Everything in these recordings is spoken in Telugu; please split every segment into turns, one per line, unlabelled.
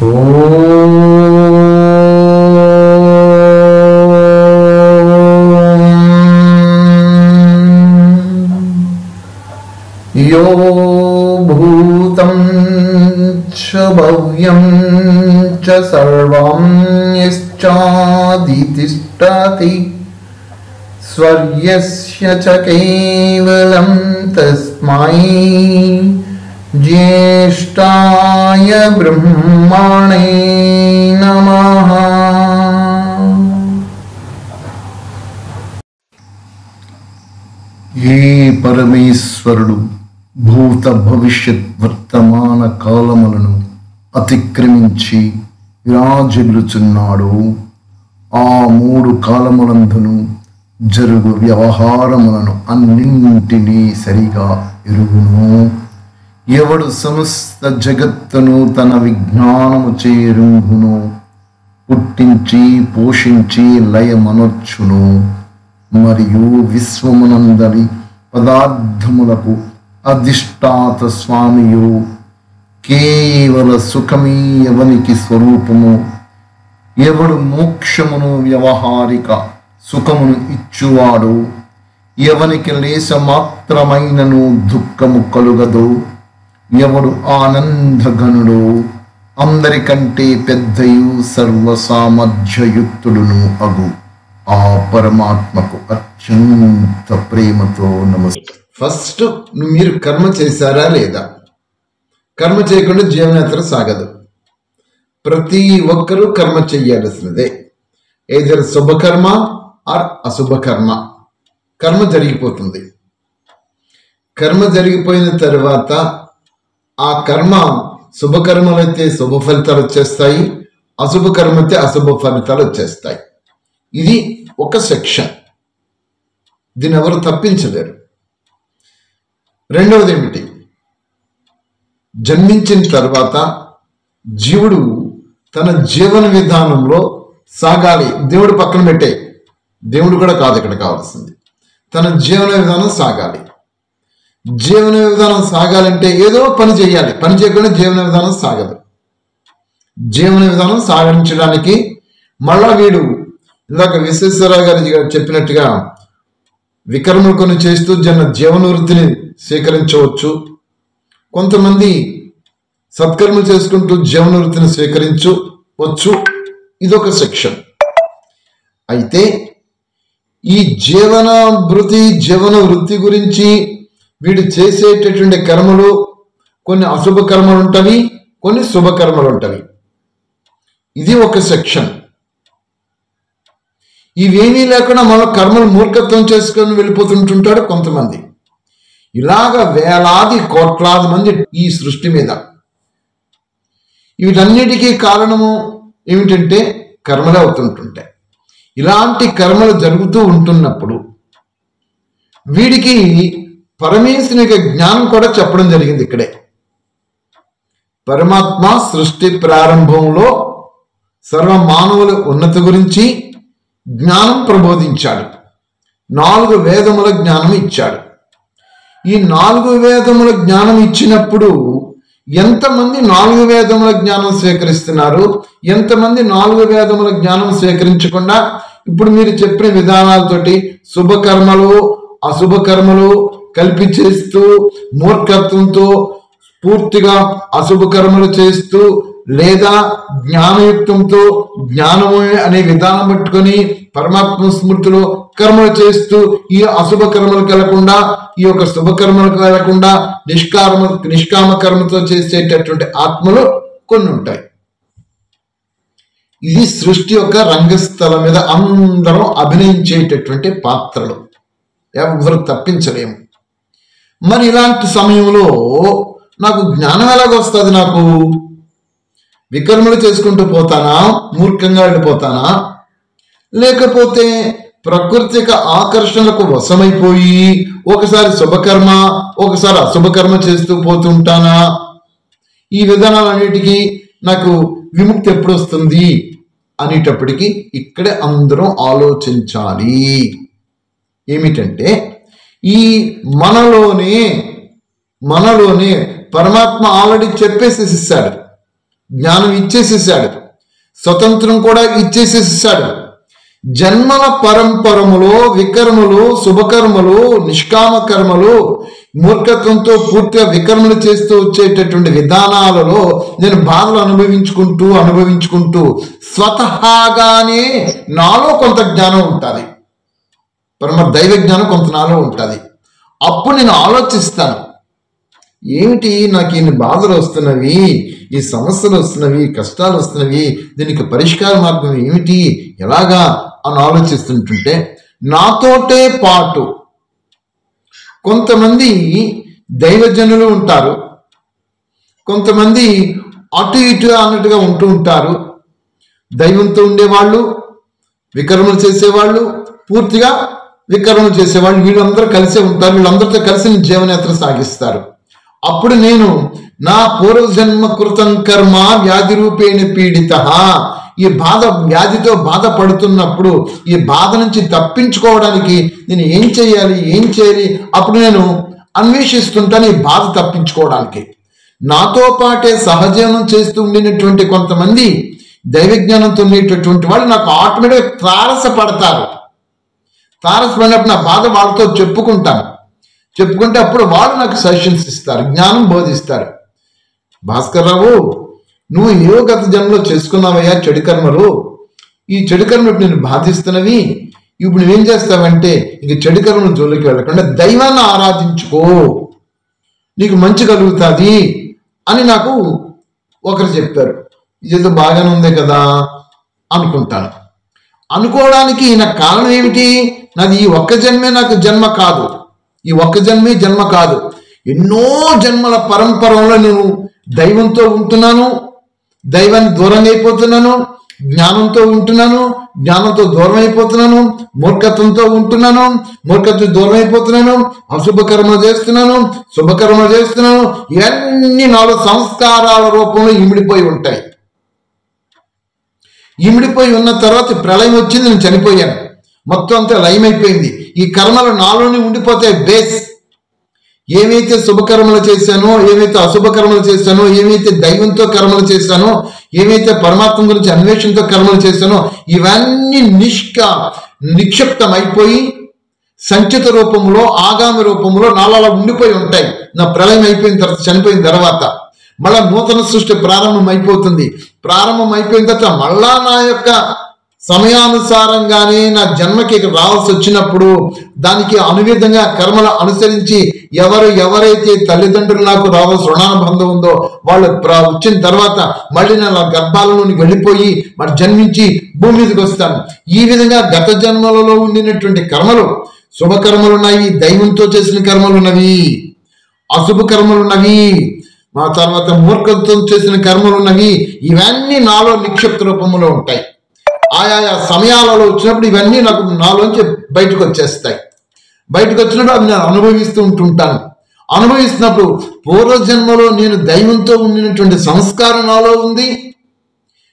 यो भूतं च भव्यं च सर्वं यश्चादितिष्ठति स्वर्यस्य च केवलं तस्मै ज्येष्ठाय ब्रह्मणे नमः। ये परमेश्वरुడు భూత భవిష్యత్ వర్తమాన కాలములను అతిక్రమించి విరాజిల్లుచున్నాడు, ఆ మూడు కాలములందును జరుగు వ్యవహారములను అన్నింటినీ సరిగా ఎరుగును. ఎవడు సమస్త జగత్తును తన విజ్ఞానము చేరుంగును, పుట్టించి పోషించి లయమనర్చును, మరియు విశ్వమునందలి పదార్థములకు అధిష్టాత స్వామియు, కేవల సుఖమీ ఎవనికి స్వరూపము. ఎవడు మోక్షమును వ్యవహారిక సుఖమును ఇచ్చువాడు, ఎవనికి లేశ మాత్రమైనను దుఃఖము కలుగదు. ఎవడు ఆనందఘనుడు, అందరికంటే పెద్దయు సర్వసామర్థ్యయుక్తుడును అగు ఆ పరమాత్మకు అత్యంత ప్రేమతో నమస్తే. ఫస్ట్ మీరు కర్మ చేశారా లేదా? కర్మ చేయకుండా జీవనయాత్ర సాగదు. ప్రతి ఒక్కరూ కర్మ చెయ్యాల్సినదే, ఏదైనా శుభకర్మ ఆర్ అశుభకర్మ. కర్మ జరిగిపోతుంది. కర్మ జరిగిపోయిన తర్వాత ఆ కర్మ శుభకర్మలు అయితే శుభ ఫలితాలు వచ్చేస్తాయి, అశుభ కర్మ అయితే అశుభ ఫలితాలు వచ్చేస్తాయి. ఇది ఒక సెక్షన్, దీన్ని ఎవరు తప్పించలేరు. రెండవది ఏమిటి? జన్మించిన తర్వాత జీవుడు తన జీవన విధానంలో సాగాలి. దేవుడు పక్కన పెట్టే, దేవుడు కూడా కాదు ఇక్కడ కావాల్సింది. తన జీవన విధానం సాగాలి. జీవన విధానం సాగాలంటే ఏదో పని చేయాలి. పని చేయకుండా జీవన విధానం సాగదు. జీవన విధానం సాగించడానికి మళ్ళా వీడు ఇందాక విశ్వేశ్వరరావు గారు చెప్పినట్టుగా వికర్మలు కొన్ని చేస్తూ జీవన వృత్తిని స్వీకరించవచ్చు. కొంతమంది సత్కర్మలు చేసుకుంటూ జీవన వృత్తిని స్వీకరించవచ్చు. ఇదొక సెక్షన్. అయితే ఈ జీవన వృత్తి గురించి వీడు చేసేటటువంటి కర్మలు కొన్ని అశుభ కర్మలు ఉంటవి, కొన్ని శుభకర్మలు ఉంటవి. ఇది ఒక సెక్షన్. ఇవేమీ లేకుండా మన కర్మలు మూర్ఖత్వం చేసుకొని వెళ్ళిపోతుంటుంటాడు కొంతమంది. ఇలాగ వేలాది కోట్లాది మంది ఈ సృష్టి మీద. వీటన్నిటికీ కారణము ఏమిటంటే కర్మలే అవుతుంటుంటాయి. ఇలాంటి కర్మలు జరుగుతూ ఉంటున్నప్పుడు వీడికి పరమేశ్వరుని యొక్క జ్ఞానం కూడా చెప్పడం జరిగింది. ఇక్కడే పరమాత్మ సృష్టి ప్రారంభంలో సర్వ మానవుల ఉన్నతి గురించి జ్ఞానం ప్రబోధించాడు. 4 వేదముల జ్ఞానం ఇచ్చాడు. ఈ 4 వేదముల జ్ఞానం ఇచ్చినప్పుడు ఎంతమంది 4 వేదముల జ్ఞానం స్వీకరిస్తున్నారు, ఎంతమంది 4 వేదముల జ్ఞానం స్వీకరించకుండా ఇప్పుడు మీరు చెప్పిన విధానాలతోటి శుభకర్మలు అశుభకర్మలు కల్పించేస్తూ మూర్ఖత్వంతో పూర్తిగా అశుభ కర్మలు చేస్తూ లేదా జ్ఞానయుక్తంతో జ్ఞానము అనే విధానం పట్టుకొని పరమాత్మ స్మృతిలో కర్మలు చేస్తూ ఈ అశుభ కర్మలకు వెళ్లకుండా ఈ యొక్క శుభకర్మలకు వెళ్లకుండా నిష్కామ కర్మతో చేసేటటువంటి ఆత్మలు కొన్ని ఉంటాయి. ఇది సృష్టి యొక్క రంగస్థలం మీద అందరం అభినయించేటటువంటి పాత్రలు, ఎవరు తప్పించలేము. మరి ఇలాంటి సమయంలో నాకు జ్ఞానం ఎలాగొస్తుంది? నాకు వికర్మలు చేసుకుంటూ పోతానా, మూర్ఖంగా వెళ్ళిపోతానా, లేకపోతే ప్రకృతిక ఆకర్షణలకు వశమైపోయి ఒకసారి శుభకర్మ ఒకసారి అశుభకర్మ చేస్తూ పోతుంటానా? ఈ విధానాలన్నిటికీ నాకు విముక్తి ఎప్పుడు వస్తుంది అనేటప్పటికీ ఇక్కడే అందరం ఆలోచించాలి. ఏమిటంటే ఈ మనలోనే పరమాత్మ ఆల్రెడీ చెప్పేసేసాడు. జ్ఞానం ఇచ్చేసేసాడు, స్వతంత్రం కూడా ఇచ్చేసేసాడు. జన్మల పరంపరములో వికర్మలు, శుభకర్మలు, నిష్కామ కర్మలు, మూర్ఖత్వంతో పూర్తిగా వికర్మలు చేస్తూ వచ్చేటటువంటి విధానాలలో నేను బాధలు అనుభవించుకుంటూ స్వతహాగానే నాలో కొంత జ్ఞానం ఉంటుంది, పరమ దైవ జ్ఞానం కొంత నాలో ఉంటుంది. అప్పుడు నేను ఆలోచిస్తాను, ఏమిటి నాకు ఇన్ని బాధలు వస్తున్నవి, ఈ సమస్యలు వస్తున్నవి, కష్టాలు వస్తున్నవి, దీనికి పరిష్కార మార్గం ఏమిటి, ఎలాగా అని ఆలోచిస్తుంటుంటే నాతోటే పాటు కొంతమంది దైవజనులు ఉంటారు, కొంతమంది అటు ఇటు అన్నట్టుగా ఉంటూ ఉంటారు. దైవంతో ఉండేవాళ్ళు, వికర్మలు చేసేవాళ్ళు, పూర్తిగా వికర్మలు చేసేవాళ్ళు, వీళ్ళందరూ కలిసే ఉంటారు. వీళ్ళందరితో కలిసి జీవనయాత్ర సాగిస్తారు. అప్పుడు నేను నా పూర్వజన్మ కృతం కర్మ వ్యాధి రూపేణ పీడిత, ఈ వ్యాధితో బాధపడుతున్నప్పుడు ఈ బాధ నుంచి తప్పించుకోవడానికి నేను ఏం చేయాలి, అప్పుడు నేను అన్వేషిస్తుంటాను ఈ బాధ తప్పించుకోవడానికి. నాతో పాటే సహజీవనం చేస్తూ ఉండినటువంటి కొంతమంది దైవజ్ఞానంతో ఉండేటటువంటి వాళ్ళు నాకు ఆటోమేటిక్గా తారసపడతారు. తారసపడినప్పుడు నా బాధ వాళ్ళతో చెప్పుకుంటే అప్పుడు వాళ్ళు నాకు సజెషన్స్ ఇస్తారు, జ్ఞానం బోధిస్తారు. భాస్కర్ రావు, నువ్వు ఏవో గత జన్మలో చేసుకున్నావయ్యా చెడు కర్మలు, ఈ చెడు కర్మలు నేను బాధిస్తున్నవి, ఇప్పుడు నువ్వేం చేస్తావంటే ఇంక చెడు కర్మల జోలికి వెళ్ళకుండా దైవాన్ని ఆరాధించుకో, నీకు మంచి కలుగుతుంది అని నాకు ఒకరు చెప్పారు. ఇదేదో బాగానే ఉంది కదా అనుకుంటాను. అనుకోవడానికి నాకు కారణం ఏమిటి, నాది ఈ ఒక్క జన్మే నాకు జన్మ కాదు, ఈ ఒక్క జన్మే జన్మ కాదు, ఎన్నో జన్మల పరంపరలో నేను దైవంతో ఉంటున్నాను, దైవాన్ని దూరంగా అయిపోతున్నాను, జ్ఞానంతో ఉంటున్నాను, జ్ఞానంతో దూరం అయిపోతున్నాను, మూర్ఖత్వంతో ఉంటున్నాను, మూర్ఖత్వం దూరం అయిపోతున్నాను, అశుభకర్మలు చేస్తున్నాను, శుభకర్మలు చేస్తున్నాను. ఇవన్నీ నాలో సంస్కారాల రూపంలో ఇమిడిపోయి ఉంటాయి. ఇమిడిపోయి ఉన్న తర్వాత ప్రళయం వచ్చింది, నేను చనిపోయాను, మొత్తం అంతా లయమైపోయింది. ఈ కర్మలు నాలోనే ఉండిపోతాయి. బేస్ ఏమైతే శుభకర్మలు చేశానో, ఏమైతే అశుభకర్మలు చేశానో, ఏమైతే దైవంతో కర్మలు చేశానో, ఏమైతే పరమాత్మ గురించి అన్వేషణతో కర్మలు చేశానో, ఇవన్నీ నిక్షిప్తం అయిపోయి సంచిత రూపంలో, ఆగామి రూపంలో నాలో ఉండిపోయి ఉంటాయి. నా ప్రళయం అయిపోయిన తర్వాత, చనిపోయిన తర్వాత మళ్ళా నూతన సృష్టి ప్రారంభం అయిపోతుంది. ప్రారంభం అయిపోయిన తర్వాత మళ్ళా నా యొక్క సమయానుసారంగానే నా జన్మకి రావాల్సి వచ్చినప్పుడు దానికి అనువిధంగా కర్మలు అనుసరించి ఎవరైతే తల్లిదండ్రులు నాకు రావాల్సిన రుణానుబంధం ఉందో వాళ్ళు వచ్చిన తర్వాత మళ్ళీ నా గర్భాలలోనికి వెళ్ళిపోయి మరి జన్మించి భూమి మీదకి వస్తాను. ఈ విధంగా గత జన్మలలో ఉండినటువంటి కర్మలు, శుభకర్మలు ఉన్నాయి, దైవంతో చేసిన కర్మలు ఉన్నవి, అశుభ కర్మలు ఉన్నవి, మా తర్వాత మూర్ఖత్వం చేసిన కర్మలు ఉన్నవి. ఇవన్నీ నాలో నిక్షిప్త రూపంలో ఉంటాయి. ఆయా సమయాలలో వచ్చినప్పుడు ఇవన్నీ నాలోంచి బయటకు వచ్చేస్తాయి. బయటకు వచ్చినప్పుడు అవి నేను అనుభవిస్తూ ఉంటుంటాను. అనుభవిస్తున్నప్పుడు పూర్వజన్మలో నేను దైవంతో ఉండినటువంటి సంస్కారం నాలో ఉంది,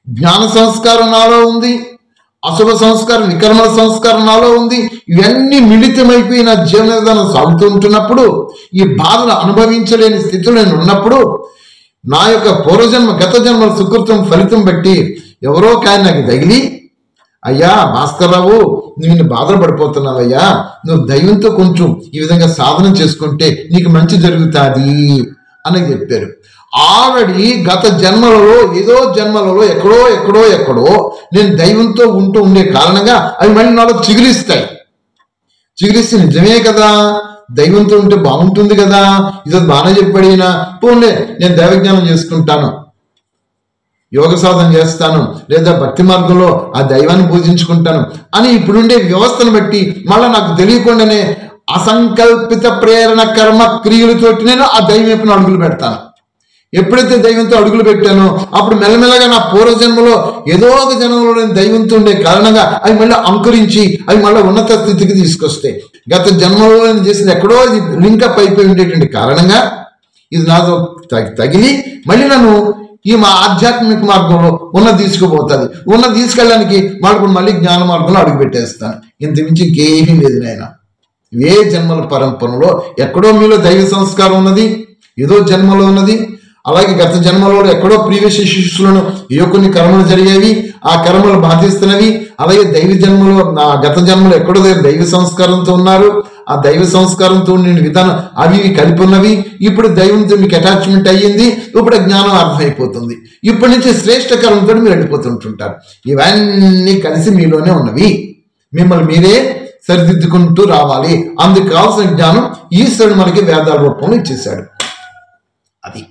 జ్ఞాన సంస్కారం నాలో ఉంది, అశుభ సంస్కారం, వికర్మల సంస్కారం నాలో ఉంది. ఇవన్నీ మిళితమైపోయి నా జీవన విధానం సాగుతూ ఉంటున్నప్పుడు, ఈ బాధను అనుభవించలేని స్థితిలో నేను ఉన్నప్పుడు నా యొక్క పూర్వజన్మ గత జన్మల సుకృతం ఫలితం బట్టి ఎవరో కానీ నాకు తగిలి, అయ్యా భాస్కర్ రావు, నువ్వు బాధలు పడిపోతున్నావయ్యా, నువ్వు దైవంతో కొంచెం ఈ విధంగా సాధన చేసుకుంటే నీకు మంచి జరుగుతుంది అని చెప్పారు. ఆల్రెడీ గత జన్మలలో ఏదో జన్మలలో ఎక్కడో నేను దైవంతో ఉండే కారణంగా అవి మళ్ళీ నాలో చిగురిస్తే నిజమే కదా, దైవంతో ఉంటే బాగుంటుంది కదా, ఇది బాగానే చెప్పాడినా, పోన్లే నేను దైవజ్ఞానం చేసుకుంటాను, యోగ సాధన చేస్తాను, లేదా భక్తి మార్గంలో ఆ దైవాన్ని పూజించుకుంటాను అని ఇప్పుడుండే వ్యవస్థను బట్టి మళ్ళీ నాకు తెలియకుండానే అసంకల్పిత ప్రేరణ కర్మ క్రియలతోటి నేను ఆ దైవం వైపున అడుగులు పెడతాను. ఎప్పుడైతే దైవంతో అడుగులు పెట్టానో అప్పుడు మెల్లమెల్లగా నా పూర్వజన్మలో ఏదో ఒక జన్మలో నేను దైవంతో ఉండే కారణంగా అవి మళ్ళీ అంకురించి అవి మళ్ళీ ఉన్నత స్థితికి తీసుకొస్తాయి. గత జన్మలో నేను చేసింది ఎక్కడో ఇది లింకప్ అయిపోయి ఉండేటువంటి కారణంగా ఇది నాతో తగిలి మళ్ళీ నన్ను ఈ మా ఆధ్యాత్మిక మార్గంలో తీసుకుపోతుంది. తీసుకెళ్ళడానికి మళ్ళీ జ్ఞాన మార్గంలో అడుగు పెట్టేస్తాను. ఇంత మించి ఇంకేమీ లేదు నాయన. ఏ జన్మల పరంపరలో ఎక్కడో మీలో దైవ సంస్కారం ఉన్నది, ఏదో జన్మలో ఉన్నది. అలాగే గత జన్మలో ఎక్కడో ప్రీవియస్ శిష్యులను ఏ కొన్ని కర్మలు జరిగేవి, ఆ కర్మలు బాధిస్తున్నవి. అలాగే దైవ జన్మలో గత జన్మలో ఎక్కడో దైవ సంస్కారంతో ఉన్నారు, ఆ దైవ సంస్కారంతో ఉండిన విధానం అవి కలిపి ఉన్నవి. ఇప్పుడు దైవంతో మీకు అటాచ్మెంట్ అయ్యింది, ఇప్పుడు జ్ఞానం అర్థమైపోతుంది. ఇప్పటి నుంచి శ్రేష్ఠ కర్మంతో మీరు వెళ్ళిపోతుంటుంటారు. ఇవన్నీ కలిసి మీలోనే ఉన్నవి. మిమ్మల్ని మీరే సరిదిద్దుకుంటూ రావాలి. అందుకు కావాల్సిన జ్ఞానం ఈశ్వరుడు మనకి వేదాల రూపంలో ఇచ్చేశాడు. అది